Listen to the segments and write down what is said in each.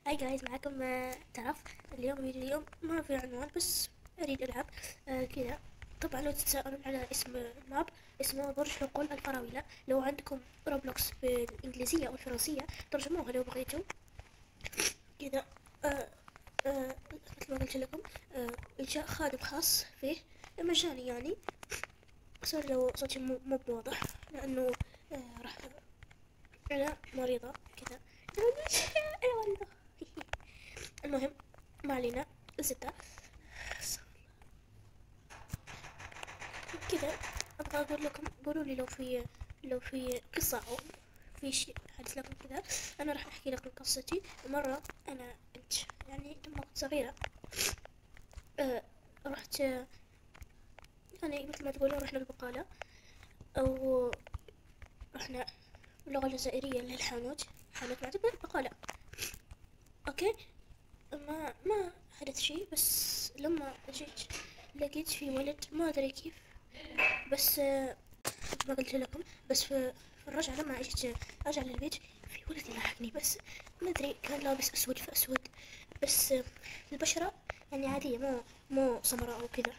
هاي جايز معكم ترف. اليوم ما في عنوان، بس اريد العب كذا. طبعا لو تتساءلون على اسم الماب، اسمه برج حقول الفراولة. لو عندكم روبلوكس بالانجليزية او الفرنسية ترجموها لو بغيتوا كذا. آه مثل ما قلت لكم، انشاء خادم خاص فيه مجاني يعني. صار لو صوتي مو بواضح لانه راح انا مريضة كذا. انا مريضة. المهم، ما علينا. الزبدة كذا. ابغى اقول لكم، قولوا لي لو في قصة او في شيء حدث لكم كذا. انا راح احكي لكم قصتي. مرة انا كنت يعني لما كنت صغيرة، آه رحت يعني مثل ما تقولون رحنا البقالة، او رحنا باللغة الجزائرية للحانوت. حانوت معتبر بقالة. اوكي. ما حدث شيء، بس لما جيت لقيت في ولد ما ادري كيف، بس ما قلت لكم. بس في الرجعة لما اجيت ارجع للبيت، في ولد يلاحقني، بس ما ادري كان لابس اسود في اسود، بس البشرة يعني عادية، مو سمراء او كذا.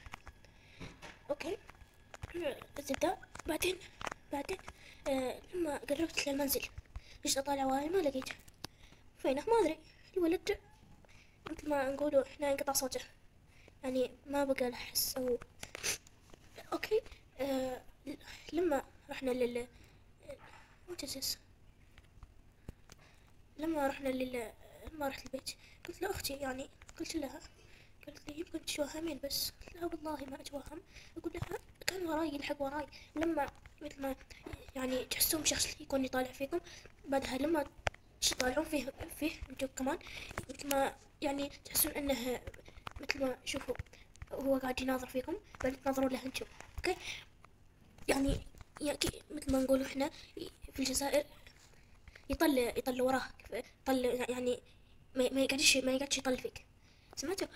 اوكي. الزبدة. بعدين لما قربت للمنزل جيت اطالع وراي ما لقيته. فينه ما ادري. الولد مثل ما نقولوا احنا انقطع صوته، يعني ما بقى له حس او. اوكي. آه لما رحنا what is this؟ لما رحنا لما رحت البيت قلت لأختي يعني، قلت لها، قالت لي يمكن تتوهمين، بس قلت لها والله ما أتوهم. أقول لها كان وراي يلحق وراي. لما مثل ما يعني تحسون شخص يكون يطالع فيكم، بعدها لما تطالعون فيه انتو كمان، مثل ما يعني تحسون انه مثل ما شوفوا هو قاعد يناظر فيكم، بعدين تناظرون له انتو. اوكي. يعني مثل ما نقول احنا في الجزائر، يطل وراه، يطل يعني ما يقعدش يطل فيك. سمعتوا؟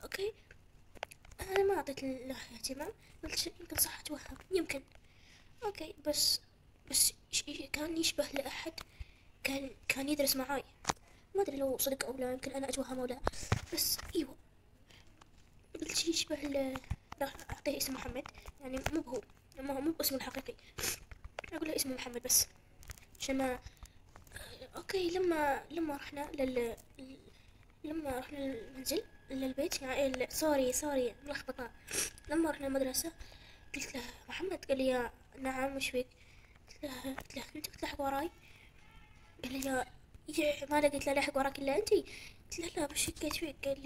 اوكي. انا ما اعطيت له اهتمام، قلت يمكن صح اتوهم يمكن. اوكي. بس كان يشبه لاحد، كان يدرس معاي. ما ادري لو صدق او لا، يمكن انا اتوهم او لا، بس ايوه قلت يشبه راح اعطيه اسم محمد، يعني مو باسمه الحقيقي. اقول له اسمه محمد بس عشان ما. اوكي. لما رحنا المنزل للبيت يعني سوري ملخبطة. لما رحنا المدرسة قلت له محمد، قال لي يا نعم وش فيك؟ قلت له انت بتلحق وراي؟ قال لي ما لقيت لا لحق وراك الا انتي. قلت له لا، بس شكيت فيك. قال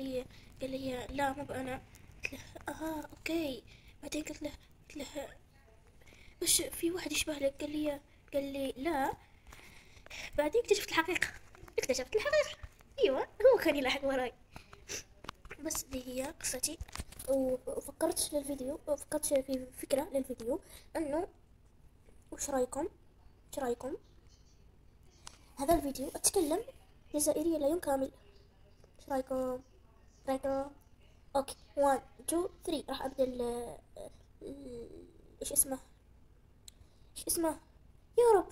لي لا مو بانا. قلت له اوكي. بعدين قلت له بس في واحد يشبه لك. قال لي لا. بعدين اكتشفت الحقيقة. ايوه هو كان يلحق وراي. بس دي هي قصتي. وفكرت في فكرة للفيديو، انه وش رايكم هذا الفيديو اتكلم جزائرية لا كامل؟ وش رايكم؟ اوكي. 1 2 3 راح ابدا ايش اسمه يا رب.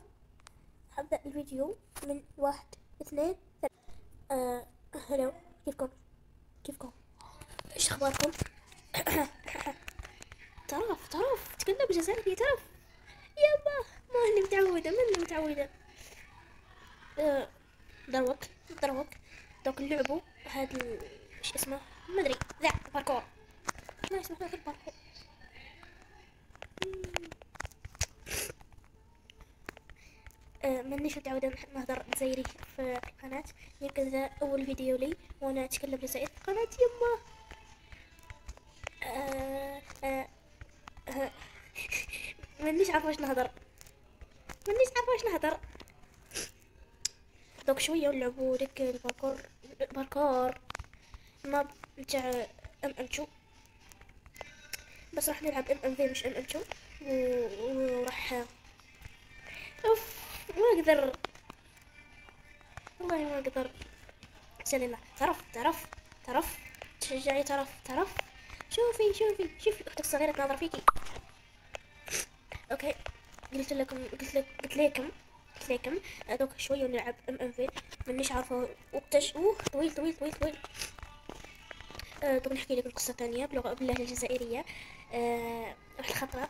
هبدأ الفيديو من 1 2 3. هلو. كيفكم ايش اخباركم؟ تعرف تكلم جزائري تعرف. يابا ما اني متعودة. آه دروك دروك دوك اللعبوا هاد ايش اسمه؟ ما ادري. ذا باركور. ما اسمه هذا الباركور. مانيش متعودة نهضر جزائري في القناة. يمكن ذا أول فيديو لي وأنا أتكلم جزائري في قناة يما. آه آه آه مانيش عارفة واش نهضر. دوك شوية ونلعبوا ديك الباركور ما نتاع ام شو. بس راح نلعب في مش شو. وراح اوف. ما اقدر والله ما اقدر. سلام الله. تعرف تشجعي. تعرف. شوفي اختك الصغيرة تناظر فيكي. اوكي. قلت لكم قلت لكم دوك شويه ونلعب MMV. مانيش عارفه وقتاش. طويل طويل طويل طويل. دوك نحكي لكم قصه ثانيه باللهجه الجزائريه. واحد الخطره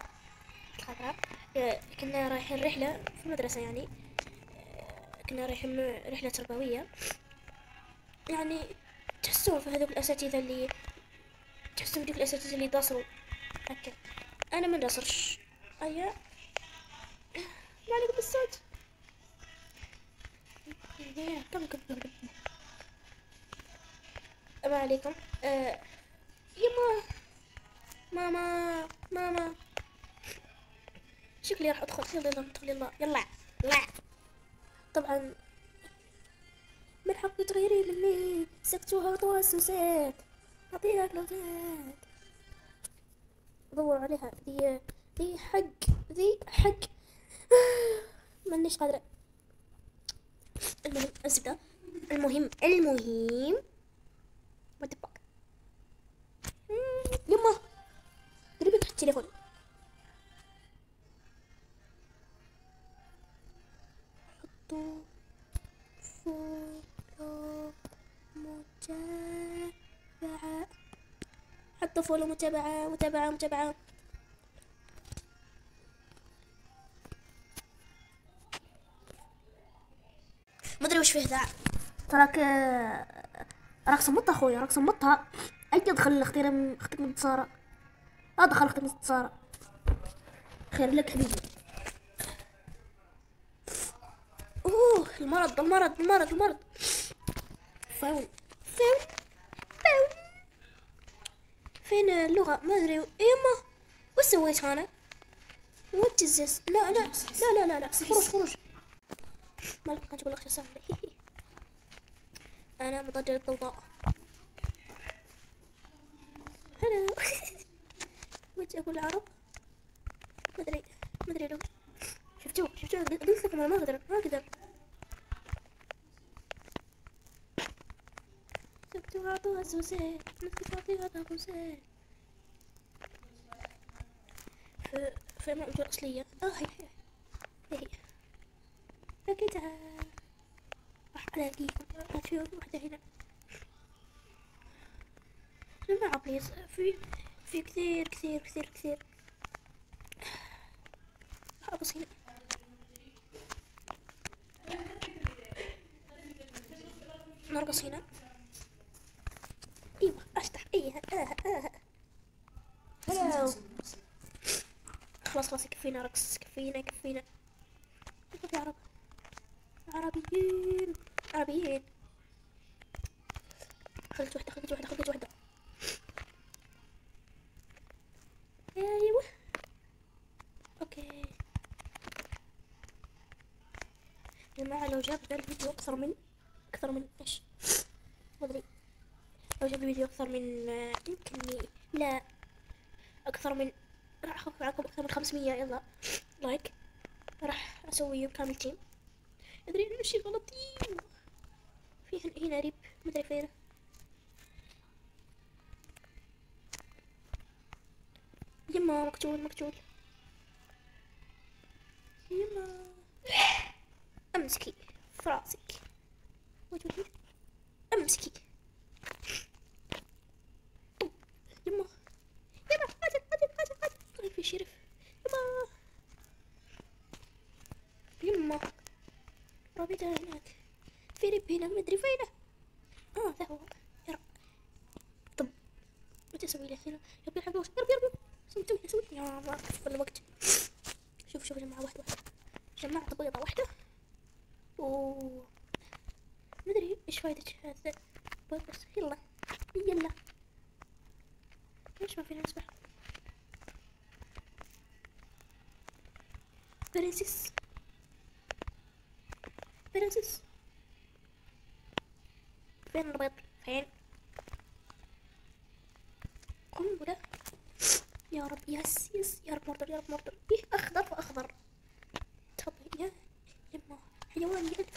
كنا رايحين رحله في المدرسه يعني. كنا رايحين رحله تربويه يعني. تحسون في هذوك الاساتذه اللي داصروا هكا. انا ما نداصرش. ايا ما عليكم بالصوت. كم ما عليكم. يما ماما شكلي راح ادخل. يلا ادخل يلا. طبعا من حقك تغيري مني. سكتوها وطوها السوسات. اعطيها كلوتات. دور عليها ذي حق. مانيش قادرة. المهم الزبدة. المهم what the fuck. يما قريبة تحت التليفون. حطوا فولو متابعة. حطوا فولو متابعة. ما ادري وش فيه ذا. تراك راك صمتها خويا، راك صمتها. اي دخل اختك من التصارى. دخل اختك من التصارى. خير لك حبيبي. المرض. فاون. فين اللغة؟ ما ادري. يما وش سويت انا؟ وات از ذس؟ لا خروج. مالك كنت اقول لك صح. انا مضجر الضوضاء. هلا. وجه اقول العرب. ما ادري لو شفتوه قلت لكم انا ما اقدر. شفتوه اعطوها سوسين. نفس اعطيها سوسين. في الموجة الأصلية. هي لقيتها. راح ألاقيكم. في واحدة هنا. جماعة بليز. في كثير. أبص هنا. نرقص هنا. ايوه افتح. هلو. خلاص يكفينا رقص. كفينا يا عربيين. خلت واحدة. ايوه اوكي يا جماعة. لو جاب ذا الفيديو اكثر من ايش ما ادري. لو جاب الفيديو اكثر من يمكن لا اكثر من راح اخف معكم اكثر من 500 يلا لايك. راح اسوي كامل تيم. ادري انه شي غلط. في هنا ريب ما ادري فين. يما مقتول. يما امسكي في راسك. وجهي امسكي. يما قاتل. في شرف. يما رابطها هناك. في ريب هنا ما ادري فينه. ذا هو. يا رب. طب متى اسوي له هنا؟ يا حقوس. يرب سوي يا الله. كفى الوقت. شوف يا جماعة. واحدة جمعت بيضة واحدة ما ادري ايش فايدة هذا بس. يلا ليش ما فينا نسبح؟ برنسس فين البيض؟ فين؟ قنبلة. يا رب. يس يا رب مردر. اخضر. تفضل يا يما. حيوان يلف.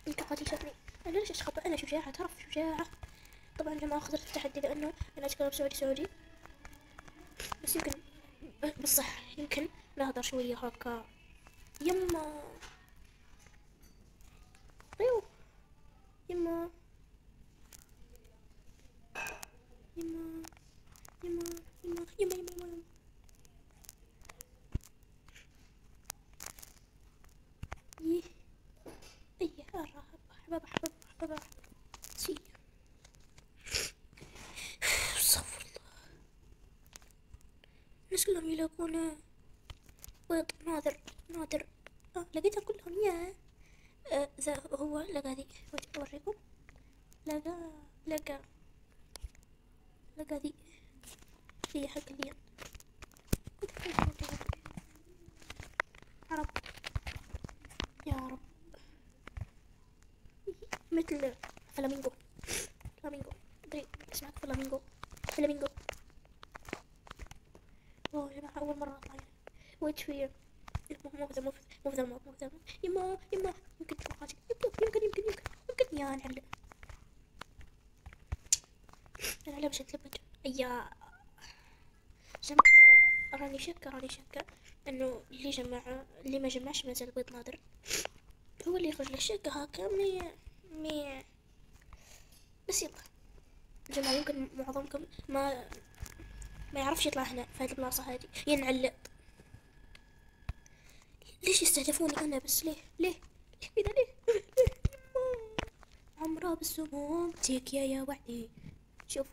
انكفت شكلي. انا ليش اشخط؟ انا شجاعة. تعرف شجاعة. طبعا يا جماعة خسرت التحدي لانه انا اتكلم سعودي. بس يمكن بس صح يمكن نهدر شوية هكا. يما طيو، يما يما يما يما يما يما يما يه ايه الراحة. حبابة حبابة حبابة سي. استغفر الله. الناس كلهم يلاقون بيض نادر نادر. لقيتها كلهم يا ذا هو لقى ذي. اوريكم. لقى لقى لقى ذي. هي حق اليد. يا رب يا رب. مثل فلامينغو. فلامينغو دري اسمعك. فلامينغو فلامينغو. اوه يا جماعة أول مرة أطلع هنا. ويت شوية. مو في ذا مو في ذا مو في ذا. يما يمكن تكون خاطئ. يمكن يا نعلق. أنا لا مش هتلبج. أيا راني شاكة إنه اللي ما جمعش ما زال بيض نادر هو اللي يخرج للشقة هاكا مي بس يلا جماعة. يمكن معظمكم ما يعرفش يطلع هنا في هذه البلاصة هذه ينعلق. ليش يستهدفوني أنا بس؟ ليه كذا ليه؟ عمرها بالسموم تيك يا وعدي. شوف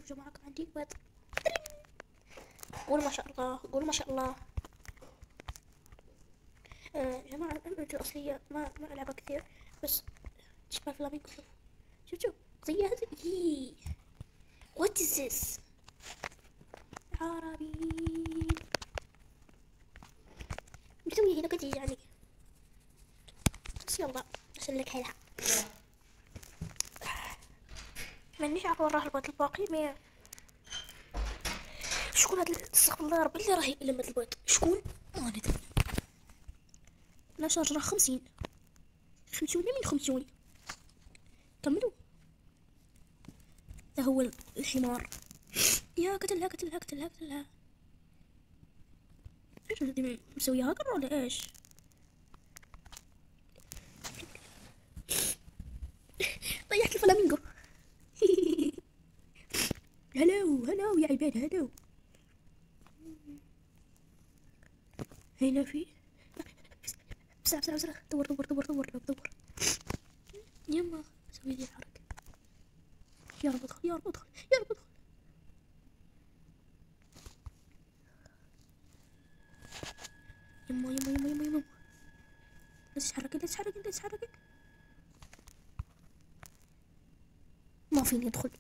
جماعة عندي بيض. قول ما شاء الله قول ما شاء الله. جماعة الأمة الأصلية ما ألعبها كثير بس تشبه فلامينغو. شوف قضية هذه. What is this؟ عربي بتسوي هنا كذي يعني. بس يلا أسلك حيلها. مانيش عارفة وراه البيض الباقي مي. شكون هاد استغفر الله يا ربي اللي راهي لمت البيض؟ شكون؟ ما ندري. لا شارج راه 50 من 50. كملوا. ذا هو الحمار. يا قتلها. ايش الذي مسويها هاكر ولا ايش؟ طيحت الفلامينغو. هلو يا عباد هلو. هنا في بسرعة دور. يما سوي ذي الحركة. يا رب ادخل. يما لا تتحركي. ما فيني ادخل.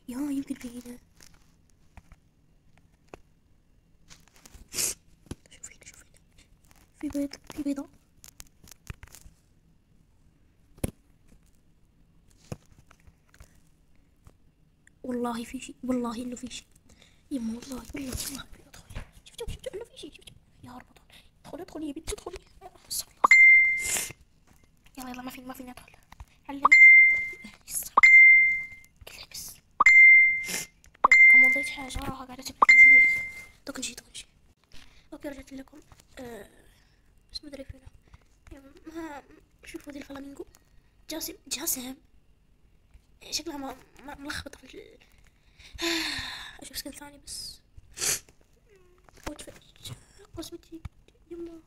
يا يمكن في هنا. شوف هنا في بيضة. والله في شيء والله انه في شيء. يما والله ادخل. شوف انه في شيء. يا رب ادخل يا بنت ادخلي. يلا ما فيني ادخل. علمي كذا بس. كمضيت حاجة راها قاعدة تبكي. دوك نجي اوكي رجعت لكم. بس ما ادري فينا. ما شوفوا ذي الفلامينغو. جاسم شكلها ملخبطة في اشوف سكن ثاني بس. وتفرج قسمتي يما.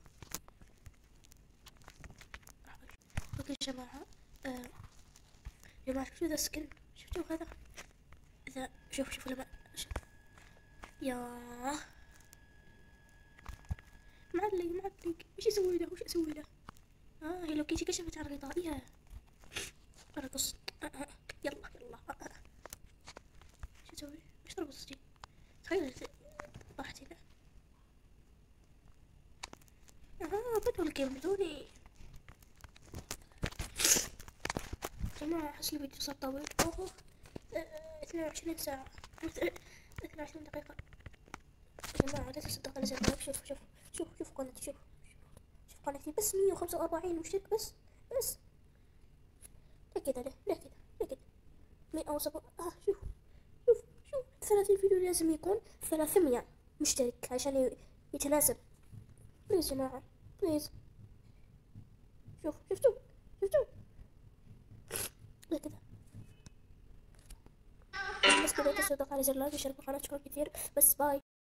اوكي جماعة. شوفوا ذا السكن. شفتوا هذا ذا. شوفوا لما ياه معلق. وش اسوي له؟ هي لو كيتي كشفت عن غطائها. ارقص. يلا شو اسوي؟ وش ترقصتي؟ تخيل طاحت هنا. بدو الجيم بدوني. جماعة احس الفيديو صار طويل. 22 ساعة 22 دقيقة. جماعة لا تصدق على زمان. شوف قناتي. شوف قناتي بس 145 مشترك بس. ليه كده 100 أو 7. شوف 30 فيديو لازم يكون 300 مشترك عشان يتناسب. بليز يا جماعة، بليز. شفتوا زي كذا. بس كذا تصدق على زر لايك وشارك القناة، شكرا كثير، بس باي.